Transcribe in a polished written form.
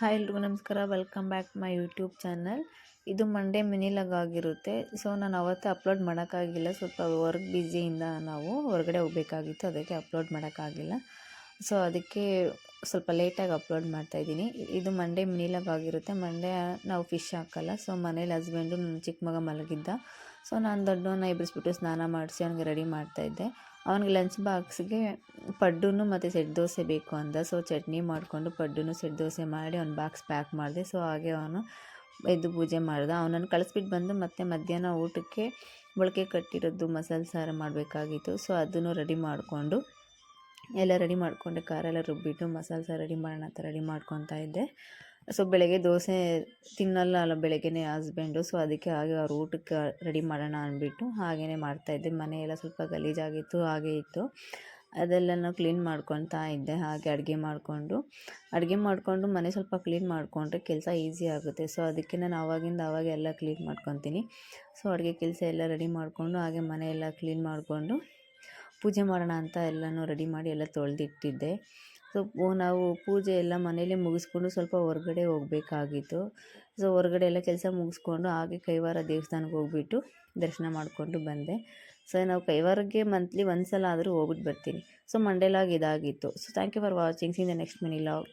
Hi ಎಲ್ರಿಗೂ ನಮಸ್ಕಾರ. Welcome back my YouTube channel. ಇದು ಮಂಡೇ ಮಿನಿ ಲಾಗ್ ಆಗಿರುತ್ತೆ. ಸೊ ನಾನು ಅವತ್ತೇ ಅಪ್ಲೋಡ್ ಮಾಡೋಕ್ಕಾಗಿಲ್ಲ, ಸ್ವಲ್ಪ ವರ್ಕ್ ಬ್ಯುಸಿಯಿಂದ ನಾವು ಹೊರಗಡೆ ಹೋಗಬೇಕಾಗಿತ್ತು, ಅದಕ್ಕೆ ಅಪ್ಲೋಡ್ ಮಾಡೋಕ್ಕಾಗಿಲ್ಲ. ಸೊ ಅದಕ್ಕೆ ಸ್ವಲ್ಪ ಲೇಟಾಗಿ ಅಪ್ಲೋಡ್ ಮಾಡ್ತಾಯಿದ್ದೀನಿ. ಇದು ಮಂಡೇ ಮಿನಿ ಲಾಗ್ ಆಗಿರುತ್ತೆ. ಮಂಡೇ ನಾವು ಫಿಶ್ ಹಾಕಲ್ಲ. ಸೊ ಮನೇಲಿ ಹಸ್ಬೆಂಡು ನನ್ನ ಚಿಕ್ಕ ಮಗ ಮಲಗಿದ್ದ. ಸೊ ನಾನು ದೊಡ್ಡವನ್ನ ಎಬ್ಬಿಸ್ಬಿಟ್ಟು ಸ್ನಾನ ಮಾಡಿಸಿ ಅವನಿಗೆ ರೆಡಿ ಮಾಡ್ತಾಯಿದ್ದೆ. ಅವನಿಗೆ ಲಂಚ್ ಬಾಕ್ಸ್ಗೆ ಪಡ್ಡು ಮತ್ತು ಸೆಟ್ ದೋಸೆ ಬೇಕು ಅಂದ. ಸೊ ಚಟ್ನಿ ಮಾಡಿಕೊಂಡು ಪಡ್ಡು ಸೆಟ್ ದೋಸೆ ಮಾಡಿ ಅವ್ನ ಬಾಕ್ಸ್ ಪ್ಯಾಕ್ ಮಾಡಿದೆ. ಸೊ ಹಾಗೆ ಅವನು ಎದ್ದು ಪೂಜೆ ಮಾಡ್ದೆ. ಅವನನ್ನು ಕಳಿಸ್ಬಿಟ್ಟು ಬಂದು ಮತ್ತೆ ಮಧ್ಯಾಹ್ನ ಊಟಕ್ಕೆ ಮೊಳಕೆ ಕಟ್ಟಿರೋದು ಮಸಾಲೆ ಸಾರು ಮಾಡಬೇಕಾಗಿತ್ತು. ಸೊ ಅದನ್ನು ರೆಡಿ ಮಾಡಿಕೊಂಡು ಎಲ್ಲ ರೆಡಿ ಮಾಡಿಕೊಂಡೆ. ಖಾರೆಲ್ಲ ರುಬ್ಬಿಟ್ಟು ಮಸಾಲೆ ಸಾರು ರೆಡಿ ಮಾಡೋಣ ಅಂತ ರೆಡಿ ಮಾಡ್ಕೊತಾ ಇದ್ದೆ. ಸೊ ಬೆಳಗ್ಗೆ ದೋಸೆ ತಿನ್ನಲ್ಲ ಬೆಳಗ್ಗೆನೇ ಹಸ್ಬೆಂಡು. ಸೊ ಅದಕ್ಕೆ ಹಾಗೆ ಅವ್ರ ಊಟಕ್ಕೆ ರೆಡಿ ಮಾಡೋಣ ಅಂದ್ಬಿಟ್ಟು ಹಾಗೇ ಮಾಡ್ತಾಯಿದ್ದೆ. ಮನೆಯೆಲ್ಲ ಸ್ವಲ್ಪ ಗಲೀಜಾಗಿತ್ತು, ಹಾಗೆ ಇತ್ತು, ಅದೆಲ್ಲನೂ ಕ್ಲೀನ್ ಮಾಡ್ಕೊತಾ ಇದ್ದೆ. ಹಾಗೆ ಅಡುಗೆ ಮಾಡಿಕೊಂಡು ಮನೆ ಸ್ವಲ್ಪ ಕ್ಲೀನ್ ಮಾಡಿಕೊಂಡ್ರೆ ಕೆಲಸ ಈಸಿ ಆಗುತ್ತೆ. ಸೊ ಅದಕ್ಕೆ ನಾನು ಆವಾಗಿಂದ ಆವಾಗ ಎಲ್ಲ ಕ್ಲೀನ್ ಮಾಡ್ಕೊತೀನಿ. ಸೊ ಅಡುಗೆ ಕೆಲಸ ಎಲ್ಲ ರೆಡಿ ಮಾಡಿಕೊಂಡು ಹಾಗೆ ಮನೆಯೆಲ್ಲ ಕ್ಲೀನ್ ಮಾಡಿಕೊಂಡು ಪೂಜೆ ಮಾಡೋಣ ಅಂತ ಎಲ್ಲನೂ ರೆಡಿ ಮಾಡಿ ಎಲ್ಲ ತೊಳೆದಿಟ್ಟಿದ್ದೆ. ಸೊ ನಾವು ಪೂಜೆ ಎಲ್ಲ ಮನೇಲಿ ಮುಗಿಸ್ಕೊಂಡು ಸ್ವಲ್ಪ ಹೊರಗಡೆ ಹೋಗಬೇಕಾಗಿತ್ತು. ಸೊ ಹೊರಗಡೆ ಎಲ್ಲ ಕೆಲಸ ಮುಗಿಸ್ಕೊಂಡು ಹಾಗೆ ಕೈವಾರ ದೇವಸ್ಥಾನಕ್ಕೆ ಹೋಗ್ಬಿಟ್ಟು ದರ್ಶನ ಮಾಡಿಕೊಂಡು ಬಂದೆ. ಸೊ ನಾವು ಕೈವಾರಕ್ಕೆ ಮಂತ್ಲಿ ಒಂದು ಸಲ ಆದರೂ ಹೋಗ್ಬಿಟ್ಟು ಬರ್ತೀನಿ. ಸೊ ಮಂಡೇ ಲಾಗ್ ಇದಾಗಿತ್ತು. So thank you for watching. See the next mini log.